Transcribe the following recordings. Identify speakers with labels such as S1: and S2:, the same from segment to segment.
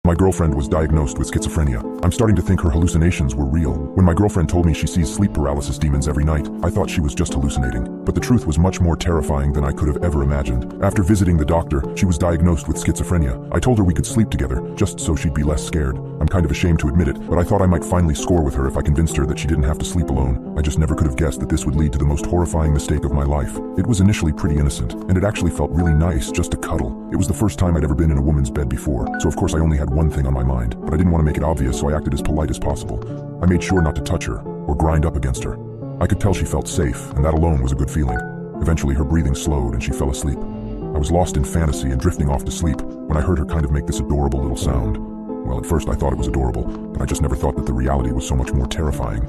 S1: My girlfriend was diagnosed with schizophrenia. I'm starting to think her hallucinations were real. When my girlfriend told me she sees sleep paralysis demons every night, I thought she was just hallucinating. But the truth was much more terrifying than I could have ever imagined. After visiting the doctor, she was diagnosed with schizophrenia. I told her we could sleep together, just so she'd be less scared. I'm kind of ashamed to admit it, but I thought I might finally score with her if I convinced her that she didn't have to sleep alone. I just never could have guessed that this would lead to the most horrifying mistake of my life. It was initially pretty innocent, and it actually felt really nice just to cuddle. It was the first time I'd ever been in a woman's bed before, so of course I only had one thing on my mind. But I didn't want to make it obvious, so I acted as polite as possible. I made sure not to touch her or grind up against her. I could tell she felt safe, and that alone was a good feeling. Eventually her breathing slowed and she fell asleep. I was lost in fantasy and drifting off to sleep when I heard her kind of make this adorable little sound. Well, at first I thought it was adorable, but I just never thought that the reality was so much more terrifying.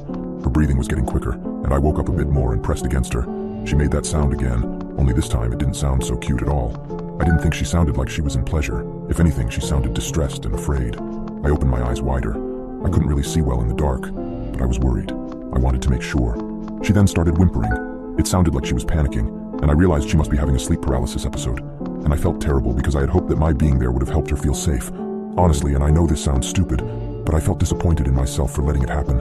S1: Her breathing was getting quicker, and I woke up a bit more and pressed against her. She made that sound again, only this time it didn't sound so cute at all. I didn't think she sounded like she was in pleasure. If anything, she sounded distressed and afraid. I opened my eyes wider. I couldn't really see well in the dark, but I was worried. I wanted to make sure. She then started whimpering. It sounded like she was panicking, and I realized she must be having a sleep paralysis episode. And I felt terrible because I had hoped that my being there would have helped her feel safe. Honestly, and I know this sounds stupid, but I felt disappointed in myself for letting it happen.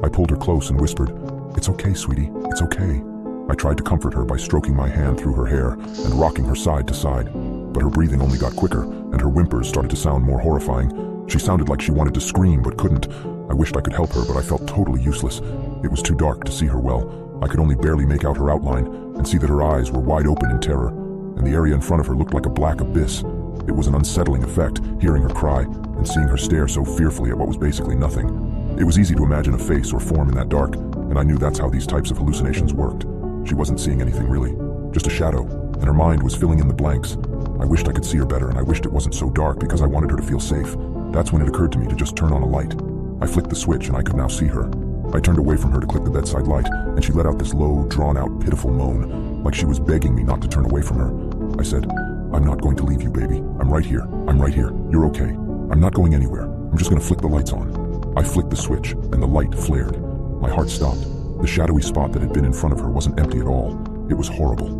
S1: I pulled her close and whispered, "It's okay, sweetie, it's okay." I tried to comfort her by stroking my hand through her hair and rocking her side to side, but her breathing only got quicker, and her whimpers started to sound more horrifying. She sounded like she wanted to scream but couldn't. I wished I could help her, but I felt totally useless. It was too dark to see her well. I could only barely make out her outline and see that her eyes were wide open in terror, and the area in front of her looked like a black abyss. It was an unsettling effect, hearing her cry and seeing her stare so fearfully at what was basically nothing. It was easy to imagine a face or form in that dark, and I knew that's how these types of hallucinations worked. She wasn't seeing anything really, just a shadow, and her mind was filling in the blanks. I wished I could see her better, and I wished it wasn't so dark because I wanted her to feel safe. That's when it occurred to me to just turn on a light. I flicked the switch and I could now see her. I turned away from her to click the bedside light, and she let out this low, drawn-out, pitiful moan, like she was begging me not to turn away from her. I said, "I'm not going to leave you, baby. I'm right here. I'm right here. You're okay. I'm not going anywhere. I'm just going to flick the lights on." I flicked the switch, and the light flared. My heart stopped. The shadowy spot that had been in front of her wasn't empty at all. It was horrible.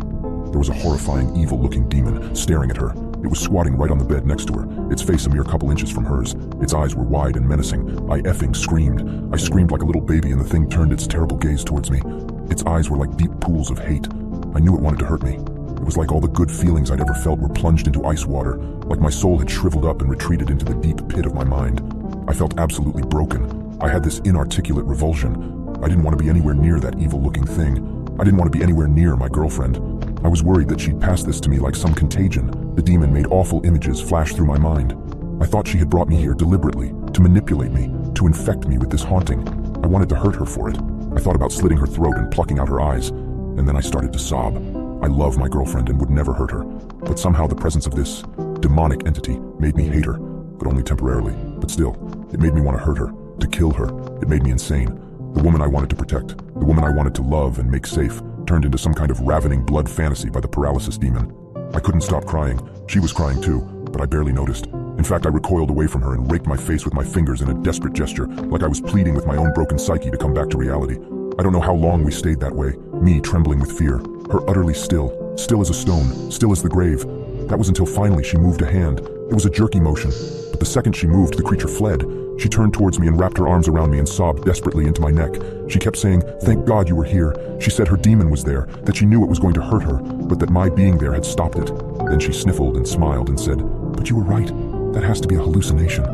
S1: There was a horrifying, evil-looking demon staring at her. It was squatting right on the bed next to her, its face a mere couple inches from hers. Its eyes were wide and menacing. I effing screamed. I screamed like a little baby, and the thing turned its terrible gaze towards me. Its eyes were like deep pools of hate. I knew it wanted to hurt me. It was like all the good feelings I'd ever felt were plunged into ice water, like my soul had shriveled up and retreated into the deep pit of my mind. I felt absolutely broken. I had this inarticulate revulsion. I didn't want to be anywhere near that evil-looking thing. I didn't want to be anywhere near my girlfriend. I was worried that she'd pass this to me like some contagion. The demon made awful images flash through my mind. I thought she had brought me here deliberately, to manipulate me, to infect me with this haunting. I wanted to hurt her for it. I thought about slitting her throat and plucking out her eyes, and then I started to sob. I love my girlfriend and would never hurt her, but somehow the presence of this demonic entity made me hate her, but only temporarily. But still, it made me want to hurt her, to kill her. It made me insane. The woman I wanted to protect, the woman I wanted to love and make safe, turned into some kind of ravening blood fantasy by the paralysis demon. I couldn't stop crying. She was crying too, but I barely noticed. In fact, I recoiled away from her and raked my face with my fingers in a desperate gesture, like I was pleading with my own broken psyche to come back to reality. I don't know how long we stayed that way, me trembling with fear, her utterly still as a stone, still as the grave. That was until finally she moved a hand. It was a jerky motion, but the second she moved, the creature fled. She turned towards me and wrapped her arms around me and sobbed desperately into my neck. She kept saying, "Thank God you were here." She said her demon was there, that she knew it was going to hurt her, but that my being there had stopped it. Then she sniffled and smiled and said, "But you were right. That has to be a hallucination."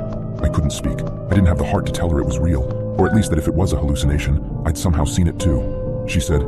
S1: I couldn't speak. I didn't have the heart to tell her it was real, or at least that if it was a hallucination, I'd somehow seen it too. She said,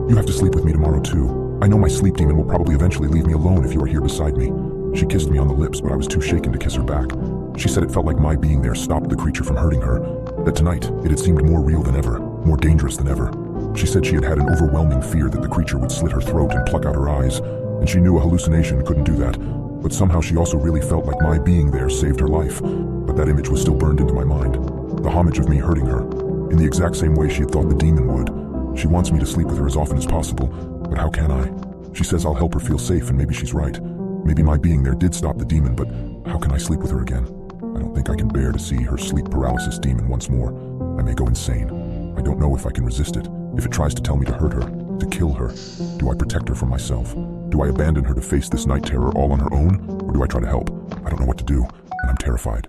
S1: "You have to sleep with me tomorrow too. I know my sleep demon will probably eventually leave me alone if you are here beside me." She kissed me on the lips, but I was too shaken to kiss her back. She said it felt like my being there stopped the creature from hurting her, that tonight it had seemed more real than ever, more dangerous than ever. She said she had had an overwhelming fear that the creature would slit her throat and pluck out her eyes, and she knew a hallucination couldn't do that, but somehow she also really felt like my being there saved her life. But that image was still burned into my mind, the homage of me hurting her, in the exact same way she had thought the demon would. She wants me to sleep with her as often as possible, but how can I? She says I'll help her feel safe, and maybe she's right. Maybe my being there did stop the demon, but how can I sleep with her again? I don't think I can bear to see her sleep paralysis demon once more. I may go insane. I don't know if I can resist it. If it tries to tell me to hurt her, to kill her, do I protect her from myself? Do I abandon her to face this night terror all on her own? Or do I try to help? I don't know what to do, and I'm terrified.